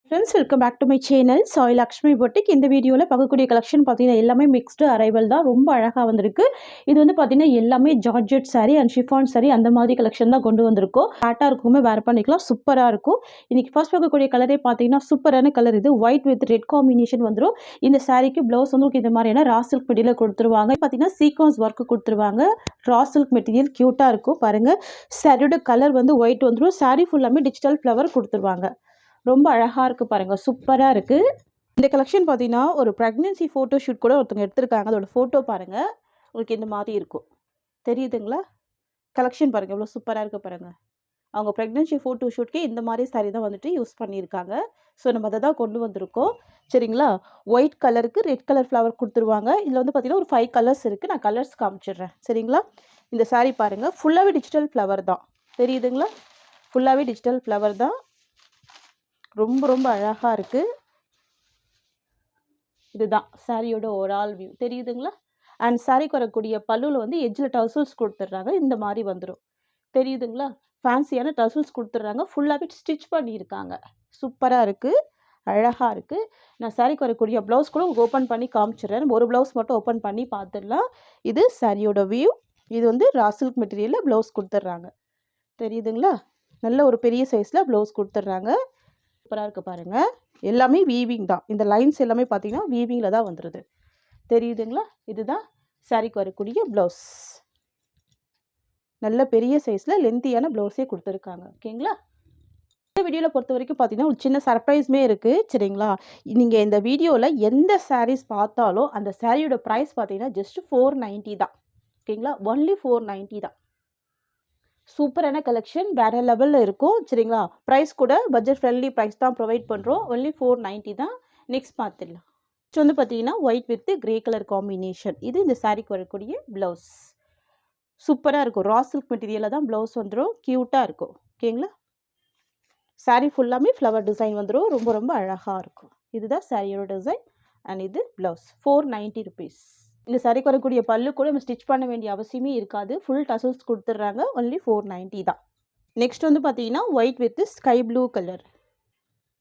Friends welcome back to my channel Sai Lakshmi boutique. இந்த வீடியோவில் பார்க்கக்கூடிய கலெக்ஷன் பார்த்தீங்கன்னா எல்லாமே மிக்ஸ்டு அரைவல் தான். ரொம்ப அழகாக வந்திருக்கு. இது வந்து பார்த்தீங்கன்னா எல்லாமே georgette sorry and chiffon sorry அந்த மாதிரி கலெக்ஷன் தான் கொண்டு வந்திருக்கோம். டாட்டா இருக்குமே வேர் பண்ணிக்கலாம், சூப்பராக இருக்கும். இன்னைக்கு ஃபர்ஸ்ட் பார்க்கக்கூடிய கலரே பார்த்தீங்கன்னா சூப்பரான கலர். இது ஒயிட் வித் ரெட் காம்பினேஷன் வந்துடும். இந்த சாரிக்கு ப்ளவுஸ் வந்து இந்த மாதிரியான ரா சில்க் மெட்டீரியல் கொடுத்துருவாங்க. பார்த்தீங்கன்னா சீக்வன்ஸ் ஒர்க் கொடுத்துருவாங்க. ரா சில்க் மெட்டீரியல் க்யூட்டாக இருக்கும் பாருங்கள். சாரியோட கலர் வந்து ஒயிட் வந்துடும். சாரி ஃபுல்லாமே டிஜிட்டல் ஃப்ளவர் கொடுத்துருவாங்க. ரொம்ப அழகாக இருக்குது பாருங்கள், சூப்பராக இருக்குது. இந்த கலெக்ஷன் பார்த்தீங்கன்னா ஒரு ப்ரெக்னென்சி ஃபோட்டோ ஷூட் கூட ஒருத்தவங்க எடுத்திருக்காங்க. அதோட ஃபோட்டோ பாருங்கள், உங்களுக்கு இந்த மாதிரி இருக்கும். தெரியுதுங்களா? கலெக்ஷன் பாருங்கள் எவ்வளோ சூப்பராக இருக்குது பாருங்கள். அவங்க ப்ரெக்னென்சி ஃபோட்டோ ஷூட்கே இந்த மாதிரி சாரி தான் வந்துட்டு யூஸ் பண்ணியிருக்காங்க. ஸோ நம்ம அதை தான் கொண்டு வந்திருக்கோம். சரிங்களா? ஒயிட் கலருக்கு ரெட் கலர் ஃப்ளவர் கொடுத்துருவாங்க. இதில் வந்து பார்த்தீங்கன்னா ஒரு 5 கலர்ஸ் இருக்குது. நான் கலர்ஸ் காமிச்சிடுறேன். சரிங்களா? இந்த சாரி பாருங்கள், ஃபுல்லாகவே டிஜிட்டல் ஃப்ளவர் தான். தெரியுதுங்களா? ஃபுல்லாகவே டிஜிட்டல் ஃப்ளவர் தான். ரொம்ப ரொம்ப அழகாக இருக்குது. இதுதான் சாரியோட ஓவரால் வியூ. தெரியுதுங்களா? அண்ட் சாரிக்கு வரக்கூடிய பல்லுவில் வந்து எட்ஜில் டசல்ஸ் கொடுத்துட்றாங்க. இந்த மாதிரி வந்துடும். தெரியுதுங்களா? ஃபேன்சியான டசல்ஸ் கொடுத்துட்றாங்க. ஃபுல்லாகவே ஸ்டிச் பண்ணியிருக்காங்க. சூப்பராக இருக்குது, அழகாக இருக்குது. நான் சாரிக்கு வரக்கூடிய ப்ளவுஸ் கூட உங்களுக்கு ஓப்பன் பண்ணி காமிச்சிடுறேன். ஒரு ப்ளவுஸ் மட்டும் ஓப்பன் பண்ணி பார்த்துடலாம். இது சாரியோட வியூ. இது வந்து ரா சில்க் மெட்டீரியலில் ப்ளவுஸ் கொடுத்துட்றாங்க. தெரியுதுங்களா? நல்ல ஒரு பெரிய சைஸில் ப்ளவுஸ் கொடுத்துட்றாங்க. சூப்பராக இருக்குது பாருங்கள். எல்லாமே வீவிங் தான். இந்த லைன்ஸ் எல்லாமே பார்த்தீங்கன்னா வீவிங்கில் தான் வந்துடுது. தெரியுதுங்களா? இதுதான் சாரிக்கு வரக்கூடிய ப்ளவுஸ். நல்ல பெரிய சைஸில் லென்த்தியான ப்ளவுஸே கொடுத்துருக்காங்க. ஓகேங்களா? இந்த வீடியோவில் பொறுத்த வரைக்கும் பார்த்தீங்கன்னா ஒரு சின்ன சர்ப்ரைஸுமே இருக்குது. சரிங்களா? நீங்கள் இந்த வீடியோவில் எந்த சாரீஸ் பார்த்தாலும் அந்த சாரியோட ப்ரைஸ் பார்த்தீங்கன்னா ஜஸ்ட் 490 தான். ஓகேங்களா? ஒன்லி 490 தான். சூப்பரான கலெக்ஷன், வேறு லெவலில் இருக்கும். சரிங்களா? ப்ரைஸ் கூட பட்ஜெட் ஃப்ரெண்ட்லி ப்ரைஸ் தான் ப்ரொவைட் பண்ணுறோம். ஒன்லி 490 தான். நெக்ஸ்ட் பார்த்துடலாம். நெக்ஸ்ட் வந்து பார்த்தீங்கன்னா white with grey colour combination. இது இந்த சாரிக்கு வரக்கூடிய ப்ளவுஸ். சூப்பராக இருக்கும். ரா சில்க் மெட்டீரியலில் தான் ப்ளவுஸ் வந்துடும். க்யூட்டாக இருக்கும். ஓகேங்களா? சாரி ஃபுல்லாமே ஃப்ளவர் டிசைன் வந்துடும். ரொம்ப ரொம்ப அழகாக இருக்கும். இதுதான் சாரியோட டிசைன் அண்ட் இது ப்ளவுஸ். 490 ருபீஸ். இந்த சாரிக்கு வரக்கூடிய பல்லு கூட நம்ம ஸ்டிச் பண்ண வேண்டிய அவசியமே இருக்காது. ஃபுல் டசல்ஸ் கொடுத்துட்றாங்க. ஒன்லி 490 தான். நெக்ஸ்ட் வந்து பார்த்தீங்கன்னா white with sky blue colour.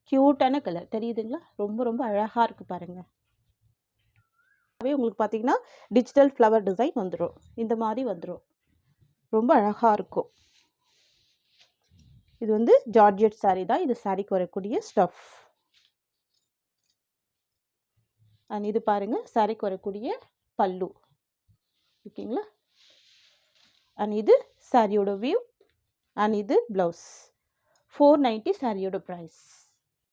க்யூட்டான கலர். தெரியுதுங்களா? ரொம்ப ரொம்ப அழகாக இருக்குது பாருங்கள். உங்களுக்கு பார்த்தீங்கன்னா டிஜிட்டல் ஃப்ளவர் டிசைன் வந்துடும். இந்த மாதிரி வந்துடும். ரொம்ப அழகாக இருக்கும். இது வந்து ஜார்ஜெட் சாரி தான். இது சாரிக்கு வரக்கூடிய ஸ்டஃப். அண்ட் இது பாருங்கள் சாரிக்கு வரக்கூடிய பல்லு. ஓகேங்களா? அண்ட் இது சாரியோட வியூ அண்ட் இது ப்ளவுஸ். 490 சாரியோட ப்ரைஸ்.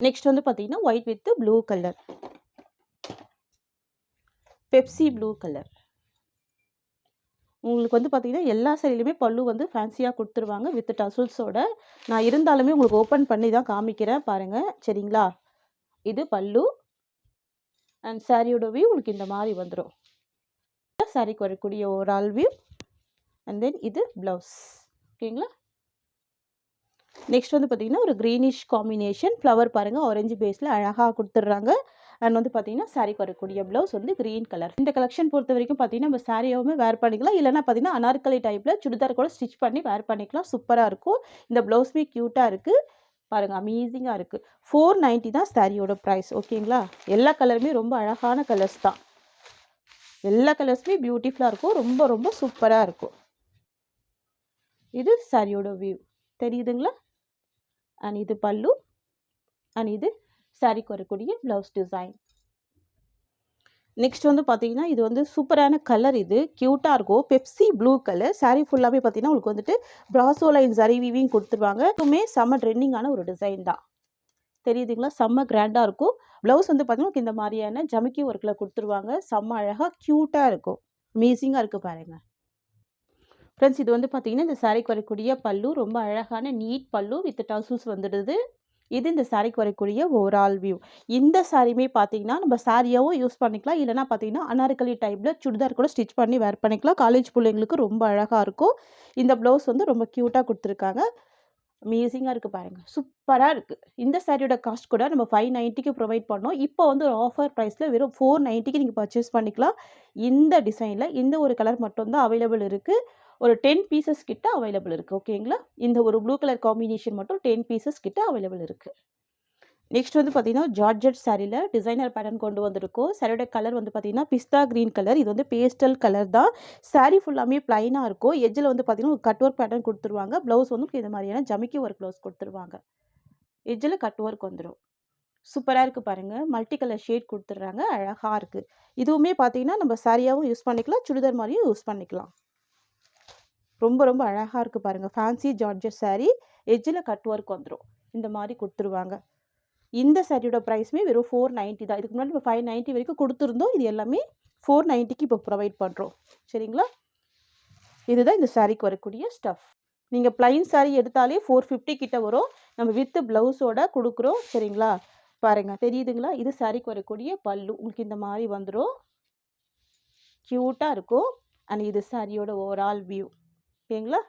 நெக்ஸ்ட் வந்து பார்த்தீங்கன்னா white with blue colour, Pepsi blue colour. உங்களுக்கு வந்து பார்த்தீங்கன்னா எல்லா சாரிலையுமே பல்லு வந்து ஃபேன்சியாக கொடுத்துருவாங்க வித் டசல்ஸோட. நான் இருந்தாலுமே உங்களுக்கு ஓப்பன் பண்ணி தான் காமிக்கிறேன் பாருங்கள். சரிங்களா? இது பல்லு அண்ட் சாரியோட வியூ உங்களுக்கு இந்த மாதிரி வந்துடும். சாரிக்கு வரக்கூடிய ஓவரால் வியூ அண்ட் தென் இது ப்ளவுஸ். ஓகேங்களா? நெக்ஸ்ட் வந்து பார்த்தீங்கன்னா ஒரு க்ரீனிஷ் காம்பினேஷன் ஃப்ளவர் பாருங்கள், ஆரஞ்சு பேஸில் அழகாக கொடுத்துட்றாங்க. அண்ட் வந்து பார்த்தீங்கன்னா சாரிக்கு வரக்கூடிய ப்ளவுஸ் வந்து க்ரீன் கலர். இந்த கலெக்ஷன் பொறுத்த வரைக்கும் பார்த்தீங்கன்னா நம்ம சாரியாகவுமே வேர் பண்ணிக்கலாம். இல்லைனா பார்த்தீங்கன்னா அனார்கலி டைப்பில் சுடிதார் கூட ஸ்டிச் பண்ணி வேர் பண்ணிக்கலாம். சூப்பராக இருக்கும். இந்த ப்ளவுஸுமே க்யூட்டாக இருக்குது பாருங்கள், அமேசிங்காக இருக்குது. 490 தான் சாரியோட ப்ரைஸ். ஓகேங்களா? எல்லா கலருமே ரொம்ப அழகான கலர்ஸ் தான். எல்லா கலர்ஸுமே பியூட்டிஃபுல்லாக இருக்கும். ரொம்ப ரொம்ப சூப்பராக இருக்கும். இது சாரியோட வியூ. தெரியுதுங்களா? அண்ட் இது பல்லு அண்ட் இது சாரிக்கு வரக்கூடிய ப்ளவுஸ் டிசைன். நெக்ஸ்ட் வந்து பார்த்தீங்கன்னா இது வந்து சூப்பரான கலர். இது க்யூட்டாக இருக்கும். Pepsi blue colour. சாரி ஃபுல்லாகவே பார்த்தீங்கன்னா உங்களுக்கு வந்துட்டு பிராசோ லைன் சரி வீவிங் கொடுத்துருவாங்க. இதுவுமே செம்ம ட்ரெண்டிங்கான ஒரு டிசைன் தான். தெரியுதுங்களா? செம்ம கிராண்டாக இருக்கும். ப்ளவுஸ் வந்து பார்த்தீங்கன்னா இந்த மாதிரியான ஜமிக்கி ஒர்க்கில் கொடுத்துருவாங்க. செம்ம அழகாக க்யூட்டாக இருக்கும். அமேசிங்காக இருக்குது பாருங்கள். ஃப்ரெண்ட்ஸ் இது வந்து பார்த்தீங்கன்னா இந்த சாரிக்கு வரக்கூடிய பல்லு ரொம்ப அழகான நீட் பல்லு வித் டசல்ஸ் வந்துடுது. இது இந்த சாரிக்கு வரக்கூடிய ஓவரால் வியூ. இந்த சாரியுமே பார்த்தீங்கன்னா நம்ம சாரியாகவும் யூஸ் பண்ணிக்கலாம். இல்லைனா பார்த்தீங்கன்னா அனார்கலி டைப்பில் சுடிதார் கூட ஸ்டிச் பண்ணி வேர் பண்ணிக்கலாம். காலேஜ் பிள்ளைங்களுக்கு ரொம்ப அழகாக இருக்கும். இந்த ப்ளவுஸ் வந்து ரொம்ப க்யூட்டாக கொடுத்துருக்காங்க. அமேசிங்காக இருக்குது பாருங்கள். சூப்பராக இருக்குது. இந்த சாரியோட காஸ்ட் கூட நம்ம 590க்கு ப்ரொவைட் பண்ணோம். இப்போ வந்து ஒரு ஆஃபர் ப்ரைஸில் வெறும் 490க்கு நீங்கள் பர்ச்சேஸ் பண்ணிக்கலாம். இந்த டிசைனில் இந்த ஒரு கலர் மட்டும்தான் அவைலபிள் இருக்குது. ஒரு 10 பீசஸ் கிட்ட அவைலபிள் இருக்குது. ஓகேங்களா? இந்த ஒரு ப்ளூ கலர் காம்பினேஷன் மட்டும் 10 பீசஸ் கிட்ட அவைலபிள் இருக்குது. நெக்ஸ்ட் வந்து பார்த்தீங்கன்னா ஜார்ஜெட் சாரியில் டிசைனர் பேட்டர்ன் கொண்டு வந்திருக்கோம். சாரியோட கலர் வந்து பார்த்தீங்கன்னா பிஸ்தா க்ரீன் கலர். இது வந்து பேஸ்டல் கலர் தான். சாரி ஃபுல்லாமே ப்ளைனாக இருக்கும். எட்ஜில் வந்து பார்த்தீங்கன்னா ஒரு கட் ஒர்க் பேட்டர்ன் கொடுத்துருவாங்க. ப்ளவுஸ் வந்து இந்த மாதிரியான ஜமிக்கி ஒர்க் ப்ளவுஸ் கொடுத்துருவாங்க. எட்ஜில் கட் ஒர்க் வந்துடும். சூப்பராக இருக்குது பாருங்கள். மல்டி கலர் ஷேட் கொடுத்துட்றாங்க. அழகாக இருக்குது. இதுவுமே பார்த்தீங்கன்னா நம்ம சாரியாகவும் யூஸ் பண்ணிக்கலாம், சுடிதார் மாதிரியும் யூஸ் பண்ணிக்கலாம். ரொம்ப ரொம்ப அழகாக இருக்குது பாருங்கள். ஃபேன்சி ஜார்ஜெட் சாரி, எட்ஜில் கட் ஒர்க் வந்துடும். இந்த மாதிரி கொடுத்துருவாங்க. இந்த சாரியோட ப்ரைஸுமே வெறும் 490 தான். இதுக்கு முன்னாடி இப்போ 590 வரைக்கும் கொடுத்துருந்தோம். இது எல்லாமே 490க்கு இப்போ ப்ரொவைட் பண்ணுறோம். சரிங்களா? இதுதான் இந்த சாரிக்கு வரக்கூடிய ஸ்டஃப். நீங்கள் ப்ளைன் சாரி எடுத்தாலே 450 கிட்ட வரும். நம்ம வித்து ப்ளவுஸோட கொடுக்குறோம். சரிங்களா? பாருங்கள், தெரியுதுங்களா? இது சாரிக்கு வரக்கூடிய பல்லு. உங்களுக்கு இந்த மாதிரி வந்துடும். க்யூட்டாக இருக்கும். அண்ட் இது சாரியோட ஓவரால் வியூ. ஓகேங்களா?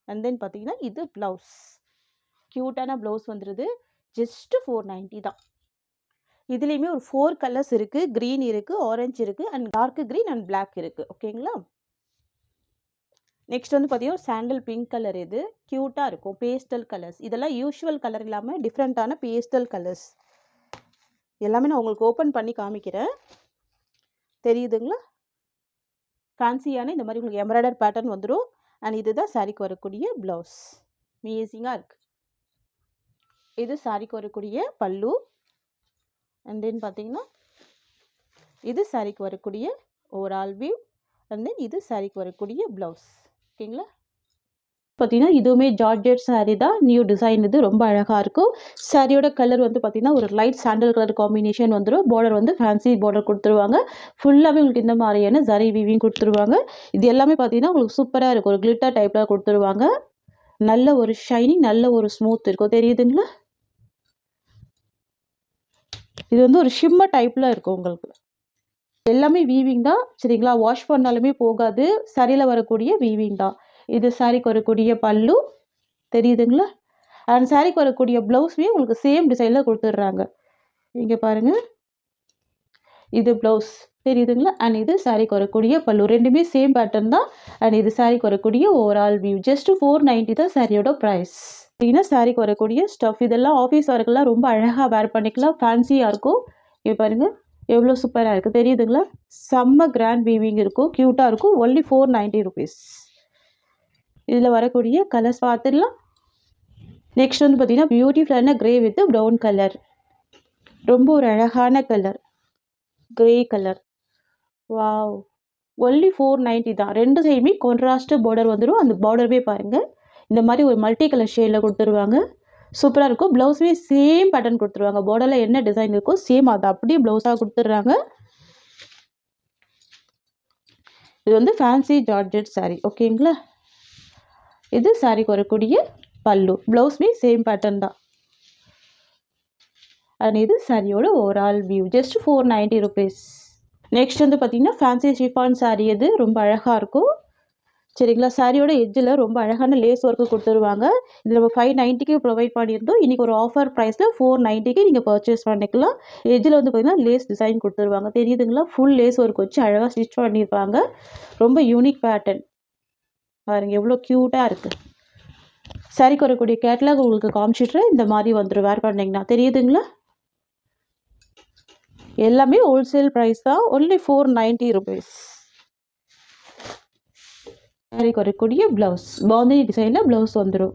அண்ட் தென் பார்த்தீங்கன்னா இது ப்ளவுஸ். க்யூட்டான ப்ளவுஸ் வந்துடுது. ஜஸ்ட்டு 490 தான். இதுலேயுமே ஒரு 4 கலர்ஸ் இருக்குது. க்ரீன் இருக்குது, ஆரஞ்சு இருக்குது, and dark green and black இருக்குது. ஓகேங்களா? நெக்ஸ்ட் வந்து பார்த்தீங்கன்னா சாண்டல் பிங்க் கலர். இது க்யூட்டாக இருக்கும். Pastel colours. இதெல்லாம் யூஷுவல் கலர் இல்லாமல் டிஃப்ரெண்ட்டான பேஸ்டல் கலர்ஸ். எல்லாமே நான் உங்களுக்கு ஓப்பன் பண்ணி காமிக்கிறேன். தெரியுதுங்களா? ஃபேன்சியான இந்த மாதிரி உங்களுக்கு எம்ப்ராய்டர் பேட்டர்ன் வந்துடும். அண்ட் இதுதான் சாரிக்கு வரக்கூடிய ப்ளவுஸ். அமேசிங்காக இருக்குது. இது சாரிக்கு வரக்கூடிய பல்லு. அண்ட் தென் பார்த்தீங்கன்னா இது சாரிக்கு வரக்கூடிய ஓவரால் வியூ. அண்ட் தென் இது சாரிக்கு வரக்கூடிய ப்ளவுஸ். ஓகேங்களா? பார்த்தீங்கன்னா இதுவுமே ஜார்ஜெட் சாரீ தான். New design. இது ரொம்ப அழகாக இருக்கும். சாரியோட கலர் வந்து பார்த்தீங்கன்னா ஒரு லைட் சாண்டல் கலர் காம்பினேஷன் வந்துடும். பார்டர் வந்து ஃபேன்சி பார்டர் கொடுத்துருவாங்க. ஃபுல்லாகவே உங்களுக்கு இந்த மாதிரியான ஜரி வீவிங் கொடுத்துருவாங்க. இது எல்லாமே பார்த்தீங்கன்னா உங்களுக்கு சூப்பராக இருக்கும். ஒரு கிளிட்டர் டைப்பில் கொடுத்துருவாங்க. நல்ல ஒரு ஷைனிங், நல்ல ஒரு ஸ்மூத் இருக்கும். தெரியுதுங்களா? இது வந்து ஒரு ஷிம்மர் டைப்பில் இருக்கும். உங்களுக்கு எல்லாமே வீவிங் தான். சரிங்களா? வாஷ் பண்ணாலுமே போகாது. சரியில் வரக்கூடிய வீவிங் தான். இது சாரிக்கு வரக்கூடிய பல்லு. தெரியுதுங்களா? அண்ட் சாரிக்கு வரக்கூடிய ப்ளவுஸுமே உங்களுக்கு சேம் டிசைனில் கொடுத்துட்றாங்க. இங்கே பாருங்கள், இது ப்ளவுஸ். தெரியுதுங்களா? அண்ட் இது சாரிக்கு வரக்கூடிய பல்லு. ரெண்டுமே சேம் பேட்டர்ன் தான். அண்ட் இது சாரிக்கு வரக்கூடிய ஓவரால் வியூ. ஜஸ்ட் 490 தான் சாரியோட ப்ரைஸ். பார்த்தீங்கன்னா சாரிக்கு வரக்கூடிய ஸ்டஃப். இதெல்லாம் ஆஃபீஸ் ஒர்க்கெல்லாம் ரொம்ப அழகாக வேர் பண்ணிக்கலாம். ஃபேன்சியாக இருக்கும். இங்கே பாருங்கள் எவ்வளோ சூப்பராக இருக்குது. தெரியுதுங்களா? செம்ம கிராண்ட் வீவிங் இருக்கும். க்யூட்டாக இருக்கும். Only 490 rupees. இதில் வரக்கூடிய கலர்ஸ் பார்த்துடலாம். நெக்ஸ்ட் வந்து பார்த்தீங்கன்னா பியூட்டிஃபுல்லான க்ரே வித் ப்ரௌன் கலர். ரொம்ப ஒரு அழகான colour. Grey colour. Wow! Only 490 தான். ரெண்டு சைடுமே கான்ட்ராஸ்ட் பார்டர் வந்துடும். அந்த பார்டருமே பாருங்கள் இந்த மாதிரி ஒரு மல்டி கலர் ஷேடில் கொடுத்துருவாங்க. சூப்பராக இருக்கும். ப்ளவுஸுமே சேம் பேட்டர்ன் கொடுத்துருவாங்க. பார்டரில் என்ன டிசைன் இருக்கோ சேம் அதை அப்படியே ப்ளவுஸாக கொடுத்துட்றாங்க. இது வந்து ஃபேன்சி ஜார்ஜெட் சாரீ. ஓகேங்களா? இது சாரிக்கு வரக்கூடிய பல்லு. ப்ளவுஸுமே சேம் பேட்டர்ன் தான். அண்ட் இது சாரியோட overall view. Just 490 rupees. Next வந்து பார்த்தீங்கன்னா ஃபேன்சி ஷிஃபான் சாரீ. இது ரொம்ப அழகாக இருக்கும். சரிங்களா? சாரியோட எட்ஜில் ரொம்ப அழகான லேஸ் ஒர்க்கு கொடுத்துருவாங்க. இது நம்ம 590க்கு ப்ரொவைட் பண்ணியிருந்தோம். இன்றைக்கி ஒரு ஆஃபர் ப்ரைஸில் 490க்கு நீங்கள் பர்ச்சேஸ் பண்ணிக்கலாம். எட்ஜில் வந்து பார்த்தீங்கன்னா லேஸ் டிசைன் கொடுத்துருவாங்க. தெரியுதுங்களா? ஃபுல் லேஸ் ஒர்க் வச்சு அழகாக ஸ்டிச் பண்ணியிருப்பாங்க. ரொம்ப யூனிக் பேட்டர்ன். பாருங்கள் எவ்வளோ க்யூட்டாக இருக்குது. சாரிக்கு வரக்கூடிய கேட்லாக் உங்களுக்கு காமிச்சிட்டு இந்த மாதிரி வந்துடும் வேர் பண்ணிங்கன்னா. தெரியுதுங்களா? எல்லாமே ஹோல்சேல் ப்ரைஸ் தான். Only 490 rupees. சாரிக்கு வரக்கூடிய ப்ளவுஸ் பாந்தினி டிசைனில் ப்ளவுஸ் வந்துடும்.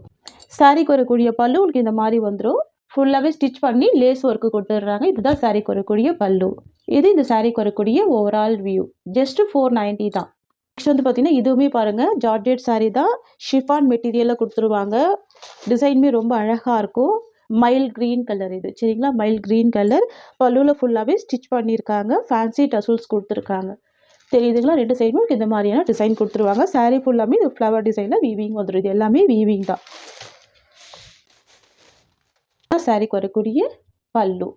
சாரிக்கு வரக்கூடிய பல்லு உங்களுக்கு இந்த மாதிரி வந்துடும். ஃபுல்லாகவே ஸ்டிச் பண்ணி லேஸ் ஒர்க்கு கொடுத்துட்றாங்க. இதுதான் சாரிக்கு வரக்கூடிய பல்லு. இது இந்த சாரிக்கு வரக்கூடிய ஓவரால் வியூ. ஜஸ்ட் 490 தான். நெக்ஸ்ட் வந்து பார்த்தீங்கன்னா இதுவுமே பாருங்கள் ஜார்ஜெட் சாரீ தான். ஷிஃபான் மெட்டீரியலில் கொடுத்துருவாங்க. டிசைனுமே ரொம்ப அழகாக இருக்கும். மைல் க்ரீன் கலர் இது. சரிங்களா? Mile green colour. பல்லுவில் ஃபுல்லாகவே ஸ்டிச் பண்ணியிருக்காங்க. ஃபேன்சி டசல்ஸ் கொடுத்துருக்காங்க. தெரியுதுங்களா? ரெண்டு சைடுமே இந்த மாதிரியான டிசைன் கொடுத்துருவாங்க. சாரீ ஃபுல்லாமே இந்த ஃப்ளவர் டிசைனில் வீவிங் வந்துடும். இது எல்லாமே வீவிங் தான். சாரிக்கு வரக்கூடிய பல்லு.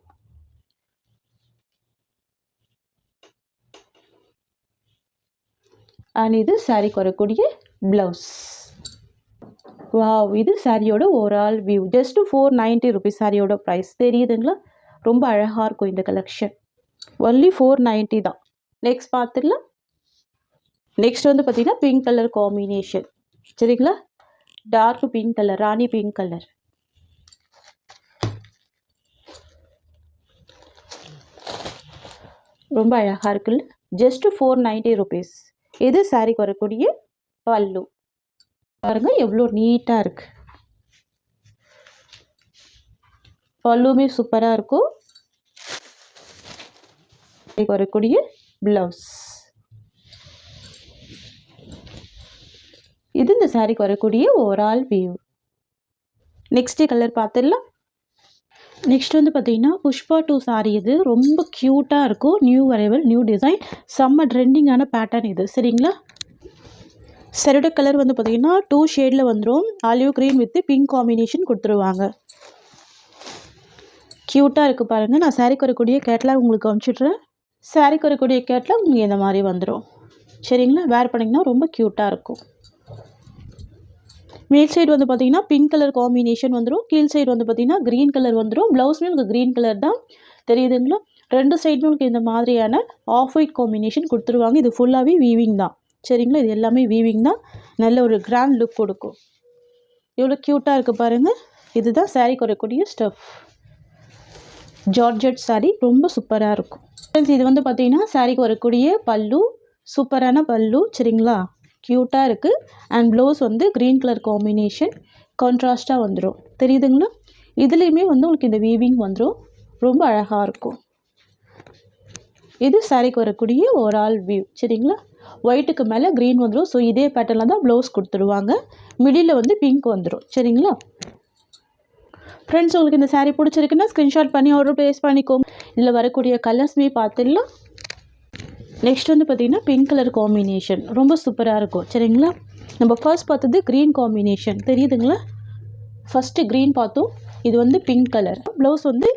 அண்ட் இது சாரிக்கு வரக்கூடிய ப்ளவுஸ். வாவ்! இது சாரியோட ஓவரால் வியூ. ஜஸ்ட் 490 ருபீஸ் சாரியோட ப்ரைஸ். தெரியுதுங்களா? ரொம்ப அழகாக இருக்கும் இந்த கலெக்ஷன். ஒன்லி 490 தான். நெக்ஸ்ட் பார்த்துடலாம். நெக்ஸ்ட் வந்து பார்த்தீங்கன்னா பிங்க் கலர் காம்பினேஷன். சரிங்களா? டார்க் பிங்க் கலர், ராணி பிங்க் கலர். ரொம்ப அழகாக இருக்குல்ல. Just 490 rupees. இது சாரிக்கு வரக்கூடிய பல்லு. பாருங்க எவ்வளோ நீட்டாக இருக்குது. பல்லுமே சூப்பராக இருக்கும். வரக்கூடிய ப்ளவுஸ். இது இந்த சாரிக்கு வரக்கூடிய ஓவரால் வியூ. நெக்ஸ்ட் கலர் பார்த்துடலாம். நெக்ஸ்ட் வந்து பார்த்தீங்கன்னா புஷ்பா 2 சாரி. இது ரொம்ப க்யூட்டாக இருக்கும். நியூ அரைவல், நியூ டிசைன், செம்ம ட்ரெண்டிங்கான பேட்டர்ன் இது. சரிங்களா? சரியோட கலர் வந்து பார்த்தீங்கன்னா 2 ஷேடில் வந்துடும். Olive green with pink combination கொடுத்துருவாங்க. க்யூட்டாக இருக்குது பாருங்கள். நான் சாரிக்கு வரக்கூடிய கேட்லாக் உங்களுக்கு அனுப்பிச்சிட்றேன். சாரிக்கு வரக்கூடிய கேட்லாக் உங்களுக்கு இந்த மாதிரி வந்துடும். சரிங்களா? வேர் பண்ணிங்கன்னா ரொம்ப க்யூட்டாக இருக்கும். மேல் சைடு வந்து பார்த்தீங்கன்னா பிங்க் கலர் காம்பினேஷன் வந்துடும். கீழ் சைடு வந்து பார்த்தீங்கன்னா க்ரீன் கலர் வந்துடும். ப்ளவுஸ்மே உங்களுக்கு க்ரீன் கலர் தான். தெரியுதுங்களா? 2 சைடுமே உங்களுக்கு இந்த மாதிரியான ஆஃப் ஒயிட் காம்பினேஷன் கொடுத்துருவாங்க. இது ஃபுல்லாகவே வீவிங் தான். சரிங்களா? இது எல்லாமே வீவிங் தான். நல்ல ஒரு கிராண்ட் லுக் கொடுக்கும். எவ்வளோ க்யூட்டாக இருக்குது பாருங்கள். இதுதான் சாரிக்கு வரக்கூடிய ஸ்டஃப். ஜார்ஜெட் சாரி ரொம்ப சூப்பராக இருக்கும். இது வந்து பார்த்தீங்கன்னா சாரிக்கு வரக்கூடிய பல்லு. சூப்பரான பல்லு. சரிங்களா? க்யூட்டாக இருக்குது. அண்ட் ப்ளவுஸ் வந்து க்ரீன் கலர் காம்பினேஷன் கான்ட்ராஸ்ட்டாக வந்துடும். தெரியுதுங்களா? இதுலேயுமே வந்து உங்களுக்கு இந்த வீவிங் வந்துடும். ரொம்ப அழகாக இருக்கும். இது சாரிக்கு வரக்கூடிய ஓவரால் வியூ. சரிங்களா? ஒயிட்டுக்கு மேலே க்ரீன் வந்துடும். ஸோ இதே பேட்டர்னில் தான் ப்ளவுஸ் கொடுத்துருவாங்க. மிடில் வந்து பிங்க் வந்துடும். சரிங்களா? ஃப்ரெண்ட்ஸ், உங்களுக்கு இந்த சாரீ பிடிச்சிருக்குன்னா ஸ்க்ரீன்ஷாட் பண்ணி ஆர்டர் ப்ளேஸ் பண்ணிக்கோங்க. இதில் வரக்கூடிய கலர்ஸ்மே பார்த்துடலாம். நெக்ஸ்ட் வந்து பார்த்திங்கன்னா பிங்க் கலர் காம்பினேஷன் ரொம்ப சூப்பராக இருக்கும். சரிங்களா? நம்ம ஃபர்ஸ்ட் பார்த்தது க்ரீன் காம்பினேஷன். தெரியுதுங்களா? ஃபஸ்ட்டு க்ரீன் பார்த்தோம். இது வந்து பிங்க் கலர். ப்ளவுஸ் வந்து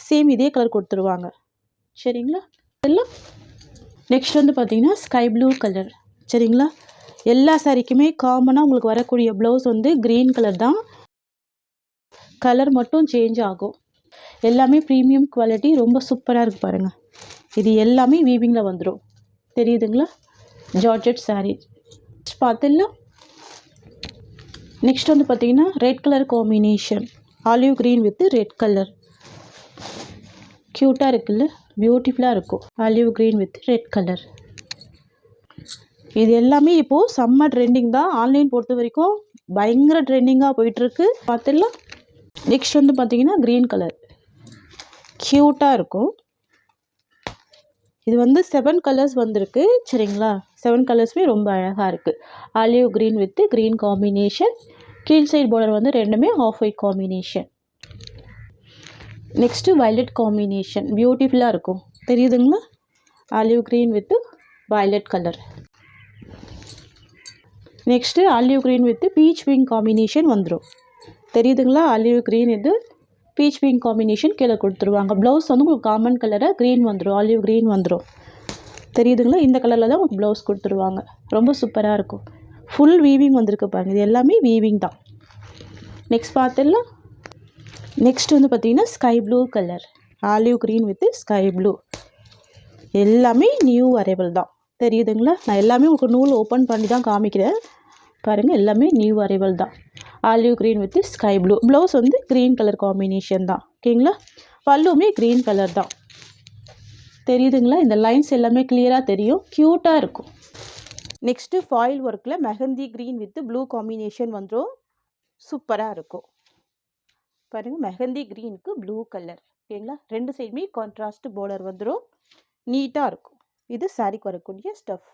சேம் இதே கலர் கொடுத்துருவாங்க. சரிங்களா? எல்லாம் நெக்ஸ்ட் வந்து பார்த்திங்கன்னா ஸ்கை ப்ளூ கலர். சரிங்களா? எல்லா சாரிக்குமே காமனாக உங்களுக்கு வரக்கூடிய ப்ளவுஸ் வந்து க்ரீன் கலர் தான். கலர் மட்டும் சேஞ்ச் ஆகும். எல்லாமே ப்ரீமியம் குவாலிட்டி. ரொம்ப சூப்பராக இருக்குது பாருங்கள். இது எல்லாமே வீவிங்கில் வந்துடும். தெரியுதுங்களா? ஜார்ஜெட் சாரீ பார்த்துடலாம். நெக்ஸ்ட் வந்து பார்த்திங்கன்னா red colour combination. Olive green with red colour. க்யூட்டாக இருக்குல்ல? பியூட்டிஃபுல்லாக இருக்கும். Olive green with red colour. இது எல்லாமே இப்போது செம்ம ட்ரெண்டிங் தான். ஆன்லைன் பொறுத்த வரைக்கும் பயங்கர ட்ரெண்டிங்காக போயிட்டுருக்கு. பார்த்துடலாம். நெக்ஸ்ட் வந்து பார்த்திங்கன்னா க்ரீன் கலர். க்யூட்டாக இருக்கும். இது வந்து 7 கலர்ஸ் வந்திருக்கு. சரிங்களா? 7 கலர்ஸுமே ரொம்ப அழகாக இருக்குது. Olive green with green combination. கீழ் சைடு பார்டர் வந்து ரெண்டுமே off white combination. Next violet combination. பியூட்டிஃபுல்லாக இருக்கும். தெரியுதுங்களா? Olive green with violet colour. Next olive green with peach pink combination வந்துடும். தெரியுதுங்களா? ஆலிவ் க்ரீன் இது பீச் பிங்க் காம்பினேஷன் கீழே கொடுத்துருவாங்க. ப்ளவுஸ் வந்து உங்களுக்கு காமன் கலராக க்ரீன் வந்துடும். ஆலிவ் க்ரீன் வந்துடும். தெரியுதுங்களா? இந்த கலரில் தான் உங்களுக்கு ப்ளவுஸ் கொடுத்துருவாங்க. ரொம்ப சூப்பராக இருக்கும். ஃபுல் வீவிங் வந்திருக்கு பாருங்கள். இது எல்லாமே வீவிங் தான். நெக்ஸ்ட் பார்த்துடலாம். நெக்ஸ்ட் வந்து பார்த்திங்கன்னா sky blue colour. Olive green with sky blue. எல்லாமே நியூ அரைவல் தான். தெரியுதுங்களா? நான் எல்லாமே உங்களுக்கு நூல் ஓப்பன் பண்ணி தான் காமிக்கிறேன். பாருங்கள், எல்லாமே நியூ அரைவல் தான். Olive green with sky blue. Blouse வந்து க்ரீன் கலர் காம்பினேஷன் தான். ஓகேங்களா? பல்லுமே க்ரீன் கலர் தான். தெரியுதுங்களா? இந்த லைன்ஸ் எல்லாமே கிளியராக தெரியும். க்யூட்டாக இருக்கும். நெக்ஸ்ட்டு ஃபாயில் ஒர்க்கில் mehndi green with blue combination வந்துடும். சூப்பராக இருக்கும். பாருங்கள், மெஹந்தி க்ரீனுக்கு ப்ளூ கலர். ஓகேங்களா? 2 சைடுமே கான்ட்ராஸ்ட் பார்டர் வந்துடும். நீட்டாக இருக்கும். இது சாரிக்கு வரக்கூடிய ஸ்டஃப்.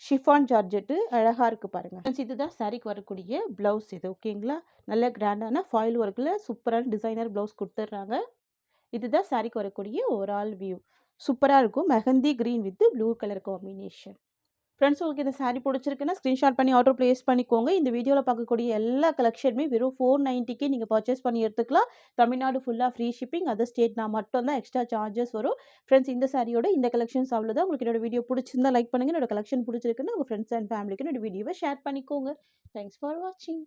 ஷிஃபான் ஜார்ஜெட்டு அழகாக இருக்குது பாருங்கள். இதுதான் சாரிக்கு வரக்கூடிய ப்ளவுஸ் இது. ஓகேங்களா? நல்ல கிராண்டான ஃபாயில் ஒர்க்கில் சூப்பரான டிசைனர் ப்ளவுஸ் கொடுத்துட்றாங்க. இதுதான் சாரிக்கு வரக்கூடிய ஓவரால் வியூ. சூப்பராக இருக்கும். Mehndi green with blue colour combination. Friends, உங்களுக்கு இந்த சாரீ பிடிச்சிருக்குன்னா ஸ்க்ரீன்ஷாட் பண்ணி ஆர்டர் ப்ளேஸ் பண்ணிக்கோங்க. இந்த வீடியோவில் பார்க்கக்கூடிய எல்லா கலெக்ஷனுமே வெறும் 490க்கு நீங்கள் பர்ச்சேஸ் பண்ணி எடுத்துக்கலாம். தமிழ்நாடு ஃபுல்லாக ஃப்ரீ ஷிப்பிங். அதர் ஸ்டேட்னா மட்டும் தான் எக்ஸ்ட்ரா சார்ஜஸ் வரும். ஃப்ரெண்ட்ஸ், இந்த சாரியோட இந்த கலெக்ஷன்ஸ் அவ்வளோதான். உங்களுக்கு என்னோட வீடியோ பிடிச்சிருந்தா லைக் பண்ணுங்கள். என்னோட கலெக்ஷன் பிடிச்சிருக்குன்னா உங்கள் ஃப்ரெண்ட்ஸ் அண்ட் ஃபேமிலிக்கு என்னோட வீடியோவை ஷேர் பண்ணிக்கோங்க. தேங்க்ஸ் ஃபார் வாட்சிங்.